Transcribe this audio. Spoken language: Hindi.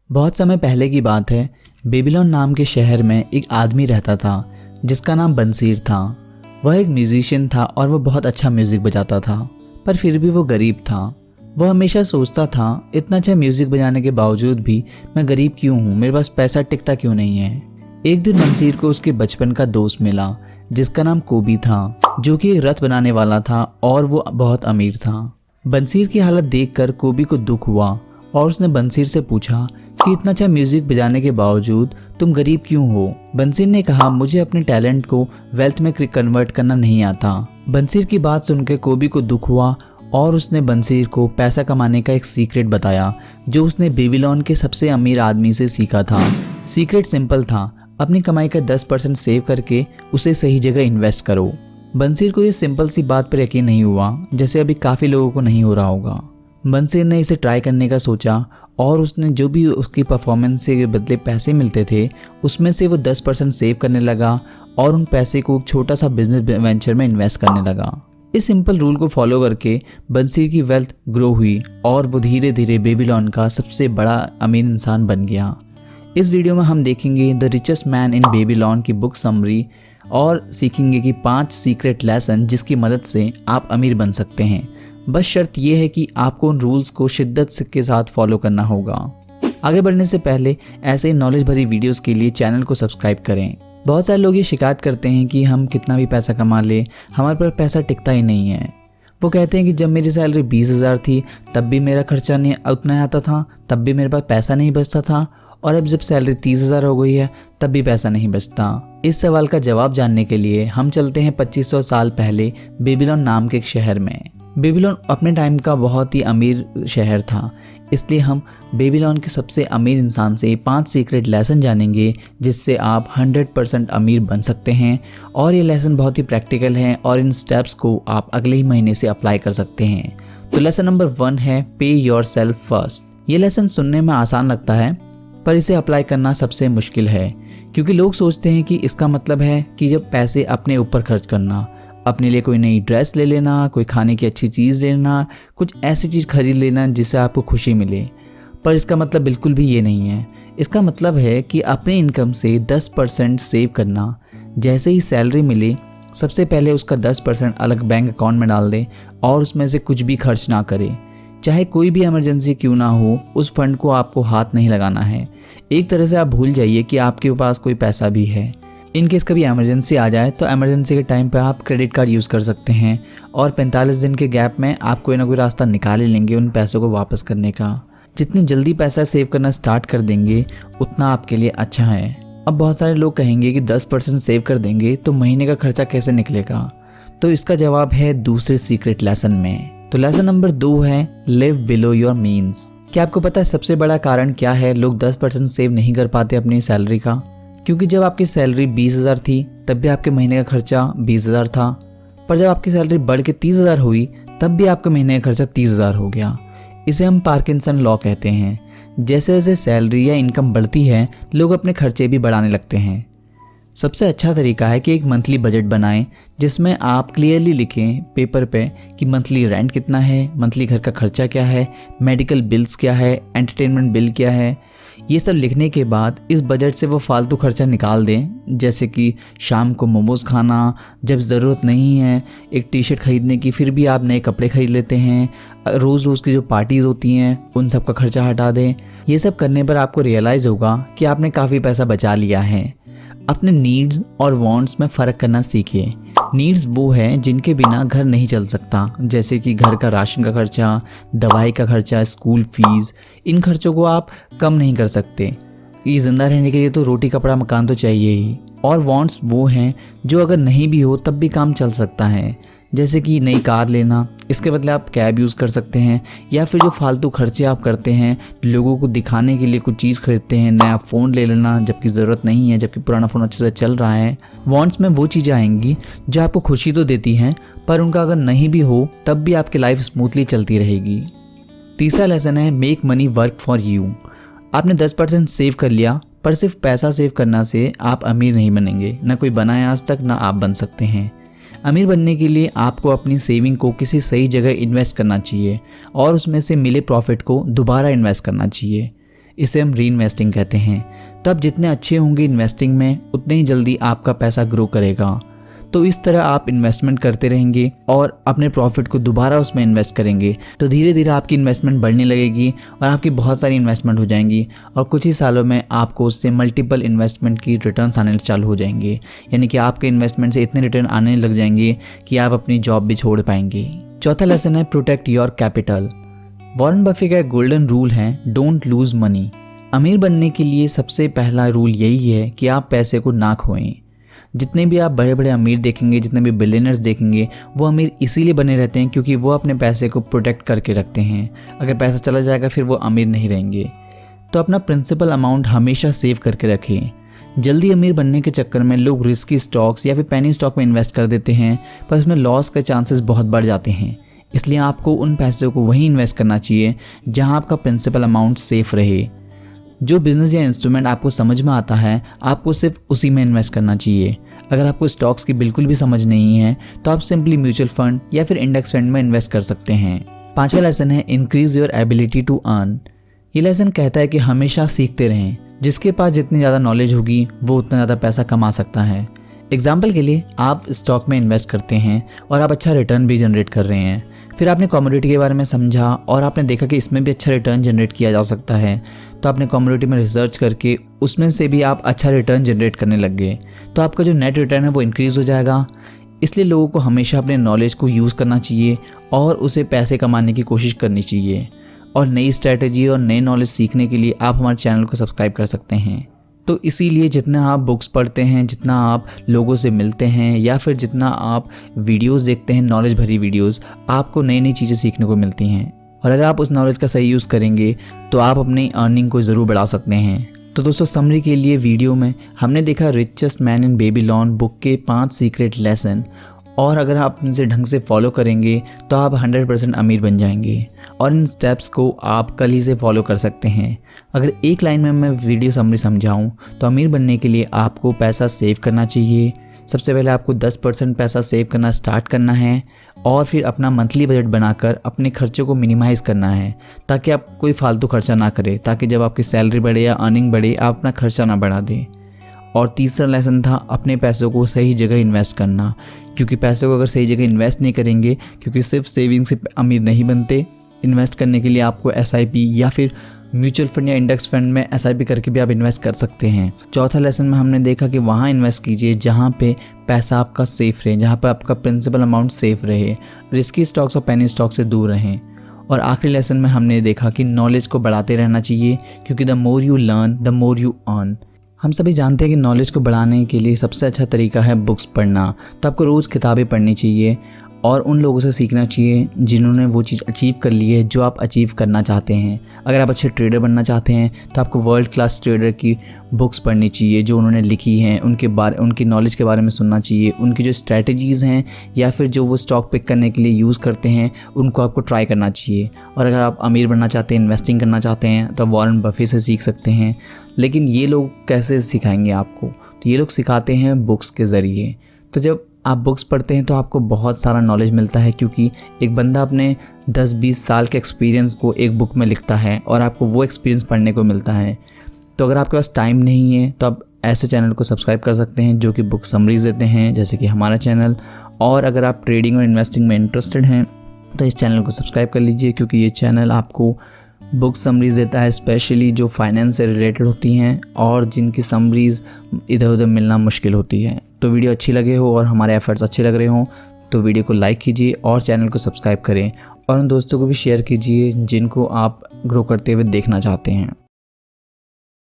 बहुत समय पहले की बात है। बेबीलोन नाम के शहर में एक आदमी रहता था जिसका नाम बंसीर था। वह एक म्यूजिशियन था और वह बहुत अच्छा म्यूजिक बजाता था, पर फिर भी वो गरीब था। वह हमेशा सोचता था, इतना अच्छा म्यूजिक बजाने के बावजूद भी मैं गरीब क्यों हूँ, मेरे पास पैसा टिकता क्यों नहीं है। एक दिन बंसीर को उसके बचपन का दोस्त मिला जिसका नाम कोबी था, जो कि एक रथ बनाने वाला था और वो बहुत अमीर था। बंसीर की हालत देखकर कोबी को दुख हुआ और उसने बंसीर से पूछा कि इतना अच्छा म्यूजिक बजाने के बावजूद तुम गरीब क्यों हो। बंसीर ने कहा, मुझे अपने टैलेंट को वेल्थ में कन्वर्ट करना नहीं आता। बंसीर की बात सुनकर कोबी को दुख हुआ और उसने बंसीर को पैसा कमाने का एक सीक्रेट बताया जो उसने बेबीलोन के सबसे अमीर आदमी से सीखा था। सीक्रेट सिंपल था, अपनी कमाई का 10% सेव करके उसे सही जगह इन्वेस्ट करो। बंसीर को ये सिंपल सी बात पर यकीन नहीं हुआ, जैसे अभी काफ़ी लोगों को नहीं हो रहा होगा। बंसीर ने इसे ट्राई करने का सोचा और उसने जो भी उसकी परफॉर्मेंस के बदले पैसे मिलते थे उसमें से वो 10% सेव करने लगा और उन पैसे को छोटा सा बिजनेस वेंचर में इन्वेस्ट करने लगा। इस सिंपल रूल को फॉलो करके बंसीर की वेल्थ ग्रो हुई और वो धीरे धीरे बेबीलोन का सबसे बड़ा अमीर इंसान बन गया। इस वीडियो में हम देखेंगे the richest man in Babylon की बुक समरी और सीखेंगे कि 5 सीक्रेट लेसन जिसकी मदद से आप अमीर बन सकते हैं। बस शर्त यह है कि आपको उन रूल्स को शिद्दत के साथ फॉलो करना होगा। आगे बढ़ने से पहले ऐसे ही नॉलेज भरी वीडियोस के लिए चैनल को सब्सक्राइब करें। बहुत सारे लोग ये शिकायत करते हैं कि हम कितना भी पैसा कमा ले हमारे पर पैसा टिकता ही नहीं है। वो कहते हैं कि जब मेरी सैलरी 20,000 थी तब भी मेरा खर्चा नहीं उतना आता था, तब भी मेरे पास पैसा नहीं बचता था, और अब जब सैलरी 30,000 हो गई है तब भी पैसा नहीं बचता। इस सवाल का जवाब जानने के लिए हम चलते हैं 2500 साल पहले बेबीलोन नाम के एक शहर में। बेबीलोन अपने टाइम का बहुत ही अमीर शहर था, इसलिए हम बेबीलोन के सबसे अमीर इंसान से 5 सीक्रेट लेसन जानेंगे जिससे आप 100% अमीर बन सकते हैं। और ये लेसन बहुत ही प्रैक्टिकल हैं और इन स्टेप्स को आप अगले ही महीने से अप्लाई कर सकते हैं। तो लेसन नंबर 1 है पे योर सेल्फ फर्स्ट। ये लेसन सुनने में आसान लगता है पर इसे अप्लाई करना सबसे मुश्किल है, क्योंकि लोग सोचते हैं कि इसका मतलब है कि जब पैसे अपने ऊपर खर्च करना, अपने लिए कोई नई ड्रेस ले लेना, कोई खाने की अच्छी चीज़ लेना, कुछ ऐसी चीज़ खरीद लेना जिससे आपको खुशी मिले। पर इसका मतलब बिल्कुल भी ये नहीं है। इसका मतलब है कि अपने इनकम से 10% सेव करना। जैसे ही सैलरी मिले सबसे पहले उसका 10% अलग बैंक अकाउंट में डाल दें और उसमें से कुछ भी खर्च ना करें। चाहे कोई भी इमरजेंसी क्यों ना हो, उस फंड को आपको हाथ नहीं लगाना है। एक तरह से आप भूल जाइए कि आपके पास कोई पैसा भी है। इनकेस कभी इमरजेंसी आ जाए तो इमरजेंसी के टाइम पे आप क्रेडिट कार्ड यूज़ कर सकते हैं और 45 दिन के गैप में आप कोई ना कोई रास्ता निकाल ही लेंगे उन पैसों को वापस करने का। जितनी जल्दी पैसा सेव करना स्टार्ट कर देंगे उतना आपके लिए अच्छा है। अब बहुत सारे लोग कहेंगे कि 10% सेव कर देंगे तो महीने का खर्चा कैसे निकलेगा, तो इसका जवाब है दूसरे सीक्रेट लेसन में। तो लेसन नंबर 2 है लिव बिलो योर मीन्स। क्या आपको पता है सबसे बड़ा कारण क्या है लोग 10% सेव नहीं कर पाते अपनी सैलरी का? क्योंकि जब आपकी सैलरी 20,000 थी तब भी आपके महीने का खर्चा 20,000 था, पर जब आपकी सैलरी बढ़ के 30,000 हुई तब भी आपका महीने का खर्चा 30,000 हो गया। इसे हम पार्किंसन लॉ कहते हैं। जैसे जैसे सैलरी या इनकम बढ़ती है लोग अपने खर्चे भी बढ़ाने लगते हैं। सबसे अच्छा तरीका है कि एक मंथली बजट बनाएं जिसमें आप क्लियरली लिखें पेपर पे कि मंथली रेंट कितना है, मंथली घर का खर्चा क्या है, मेडिकल बिल्स क्या है, एंटरटेनमेंट बिल क्या है। ये सब लिखने के बाद इस बजट से वो फालतू खर्चा निकाल दें, जैसे कि शाम को मोमोज़ खाना, जब ज़रूरत नहीं है एक टी शर्ट ख़रीदने की फिर भी आप नए कपड़े ख़रीद लेते हैं, रोज़ रोज़ की जो पार्टीज़ होती हैं उन सब का खर्चा हटा दें। ये सब करने पर आपको रियलाइज़ होगा कि आपने काफ़ी पैसा बचा लिया है। अपने नीड्स और वांट्स में फ़र्क करना सीखिए। नीड्स वो हैं जिनके बिना घर नहीं चल सकता, जैसे कि घर का राशन का खर्चा, दवाई का खर्चा, स्कूल फीस। इन खर्चों को आप कम नहीं कर सकते। ये ज़िंदा रहने के लिए तो रोटी कपड़ा मकान तो चाहिए ही। और वांट्स वो हैं जो अगर नहीं भी हो तब भी काम चल सकता है, जैसे कि नई कार लेना, इसके बदले आप कैब यूज़ कर सकते हैं, या फिर जो फालतू खर्चे आप करते हैं लोगों को दिखाने के लिए कुछ चीज़ खरीदते हैं, नया फ़ोन ले लेना जबकि ज़रूरत नहीं है, जबकि पुराना फ़ोन अच्छे से चल रहा है। वांट्स में वो चीज़ें आएंगी जो आपको खुशी तो देती हैं पर उनका अगर नहीं भी हो तब भी आपकी लाइफ स्मूथली चलती रहेगी। तीसरा लेसन है make money work for you. आपने 10% सेव कर लिया, पर सिर्फ पैसा सेव करना से आप अमीर नहीं बनेंगे। ना कोई बना है आज तक, ना आप बन सकते हैं। अमीर बनने के लिए आपको अपनी सेविंग को किसी सही जगह इन्वेस्ट करना चाहिए और उसमें से मिले प्रॉफिट को दोबारा इन्वेस्ट करना चाहिए। इसे हम री इन्वेस्टिंग कहते हैं। तो आप जितने अच्छे होंगे इन्वेस्टिंग में उतने ही जल्दी आपका पैसा ग्रो करेगा। तो इस तरह आप इन्वेस्टमेंट करते रहेंगे और अपने प्रॉफिट को दोबारा उसमें इन्वेस्ट करेंगे तो धीरे धीरे आपकी इन्वेस्टमेंट बढ़ने लगेगी और आपकी बहुत सारी इन्वेस्टमेंट हो जाएंगी और कुछ ही सालों में आपको उससे मल्टीपल इन्वेस्टमेंट की रिटर्न्स आने चालू हो जाएंगे। यानी कि आपके इन्वेस्टमेंट से इतने रिटर्न आने लग जाएंगे कि आप अपनी जॉब भी छोड़ पाएंगे। चौथा लेसन है protect your capital. Warren Buffett का एक गोल्डन रूल है, डोंट लूज मनी। अमीर बनने के लिए सबसे पहला रूल यही है कि आप पैसे को ना खोएं। जितने भी आप बड़े बड़े अमीर देखेंगे, जितने भी बिलियनर्स देखेंगे, वो अमीर इसीलिए बने रहते हैं क्योंकि वो अपने पैसे को प्रोटेक्ट करके रखते हैं। अगर पैसा चला जाएगा फिर वो अमीर नहीं रहेंगे। तो अपना प्रिंसिपल अमाउंट हमेशा सेव करके रखें। जल्दी अमीर बनने के चक्कर में लोग रिस्की स्टॉक्स या फिर पेनी स्टॉक में इन्वेस्ट कर देते हैं पर उसमें लॉस के चांसेस बहुत बढ़ जाते हैं। इसलिए आपको उन पैसों को वहीं इन्वेस्ट करना चाहिए जहाँ आपका प्रिंसिपल अमाउंट सेफ रहे। जो बिजनेस या इंस्ट्रूमेंट आपको समझ में आता है आपको सिर्फ उसी में इन्वेस्ट करना चाहिए। अगर आपको स्टॉक्स की बिल्कुल भी समझ नहीं है तो आप सिंपली म्यूचुअल फंड या फिर इंडेक्स फंड में इन्वेस्ट कर सकते हैं। पांचवा लेसन है increase your ability to earn. ये लेसन कहता है कि हमेशा सीखते रहें। जिसके पास जितनी ज़्यादा नॉलेज होगी वो उतना ज़्यादा पैसा कमा सकता है। एग्जाम्पल के लिए आप स्टॉक में इन्वेस्ट करते हैं और आप अच्छा रिटर्न भी जनरेट कर रहे हैं। फिर आपने कमोडिटी के बारे में समझा और आपने देखा कि इसमें भी अच्छा रिटर्न जनरेट किया जा सकता है तो आपने कमोडिटी में रिसर्च करके उसमें से भी आप अच्छा रिटर्न जनरेट करने लग गए तो आपका जो नेट रिटर्न है वो इंक्रीज़ हो जाएगा। इसलिए लोगों को हमेशा अपने नॉलेज को यूज़ करना चाहिए और उसे पैसे कमाने की कोशिश करनी चाहिए। और नई स्ट्रैटेजी और नई नॉलेज सीखने के लिए आप हमारे चैनल को सब्सक्राइब कर सकते हैं। तो इसीलिए जितना आप बुक्स पढ़ते हैं, जितना आप लोगों से मिलते हैं या फिर जितना आप वीडियोस देखते हैं, नॉलेज भरी वीडियोस, आपको नई नई चीज़ें सीखने को मिलती हैं। और अगर आप उस नॉलेज का सही यूज़ करेंगे तो आप अपनी अर्निंग को ज़रूर बढ़ा सकते हैं। तो दोस्तों समरी के लिए वीडियो में हमने देखा richest man in Babylon book के 5 सीक्रेट लेसन और अगर आप इनसे ढंग से फॉलो करेंगे तो आप 100% अमीर बन जाएंगे और इन स्टेप्स को आप कल ही से फॉलो कर सकते हैं। अगर एक लाइन में मैं वीडियो समरी समझाऊं तो अमीर बनने के लिए आपको पैसा सेव करना चाहिए। सबसे पहले आपको 10% पैसा सेव करना स्टार्ट करना है और फिर अपना मंथली बजट बनाकर अपने खर्चों को मिनिमाइज़ करना है ताकि आप कोई फालतू खर्चा ना करें, ताकि जब आपकी सैलरी बढ़े या अर्निंग बढ़े आप अपना खर्चा ना बढ़ा दें। और तीसरा लेसन था अपने पैसों को सही जगह इन्वेस्ट करना, क्योंकि पैसों को अगर सही जगह इन्वेस्ट नहीं करेंगे, क्योंकि सिर्फ सेविंग से अमीर नहीं बनते, इन्वेस्ट करने के लिए आपको SIP या फिर म्यूचुअल फंड या इंडेक्स फंड में SIP करके भी आप इन्वेस्ट कर सकते हैं। चौथा लेसन में हमने देखा कि वहाँ इन्वेस्ट कीजिए जहाँ पे पैसा आपका सेफ रहे, जहाँ पे आपका प्रिंसिपल अमाउंट सेफ रहे, रिस्की स्टॉक्स और पेनी स्टॉक से दूर रहें। और आखिरी लेसन में हमने देखा कि नॉलेज को बढ़ाते रहना चाहिए, क्योंकि the more you learn the more you earn. हम सभी जानते हैं कि नॉलेज को बढ़ाने के लिए सबसे अच्छा तरीका है बुक्स पढ़ना। तो आपको रोज़ किताबें पढ़नी चाहिए और उन लोगों से सीखना चाहिए जिन्होंने वो चीज़ अचीव कर ली है जो आप अचीव करना चाहते हैं। अगर आप अच्छे ट्रेडर बनना चाहते हैं तो आपको वर्ल्ड क्लास ट्रेडर की बुक्स पढ़नी चाहिए जो उन्होंने लिखी हैं, उनकी नॉलेज के बारे में सुनना चाहिए, उनकी जो स्ट्रैटेजीज़ हैं या फिर जो वो स्टॉक पिक करने के लिए यूज़ करते हैं उनको आपको ट्राई करना चाहिए। और अगर आप अमीर बनना चाहते हैं, इन्वेस्टिंग करना चाहते हैं तो वॉरेन बफे से सीख सकते हैं। लेकिन ये लोग कैसे सिखाएंगे आपको? तो ये लोग सिखाते हैं बुक्स के ज़रिए। तो जब आप बुक्स पढ़ते हैं तो आपको बहुत सारा नॉलेज मिलता है, क्योंकि एक बंदा अपने 10-20 साल के एक्सपीरियंस को एक बुक में लिखता है और आपको वो एक्सपीरियंस पढ़ने को मिलता है। तो अगर आपके पास टाइम नहीं है तो आप ऐसे चैनल को सब्सक्राइब कर सकते हैं जो कि बुक समरीज देते हैं, जैसे कि हमारा चैनल। और अगर आप ट्रेडिंग और इन्वेस्टिंग में इंटरेस्टेड हैं तो इस चैनल को सब्सक्राइब कर लीजिए, क्योंकि ये चैनल आपको बुक समरीज देता है, स्पेशली जो फाइनेंस से रिलेटेड होती हैं और जिनकी समरीज इधर उधर मिलना मुश्किल होती है। तो वीडियो अच्छी लगे हो और हमारे एफर्ट्स अच्छे लग रहे हों तो वीडियो को लाइक कीजिए और चैनल को सब्सक्राइब करें और उन दोस्तों को भी शेयर कीजिए जिनको आप ग्रो करते हुए देखना चाहते हैं।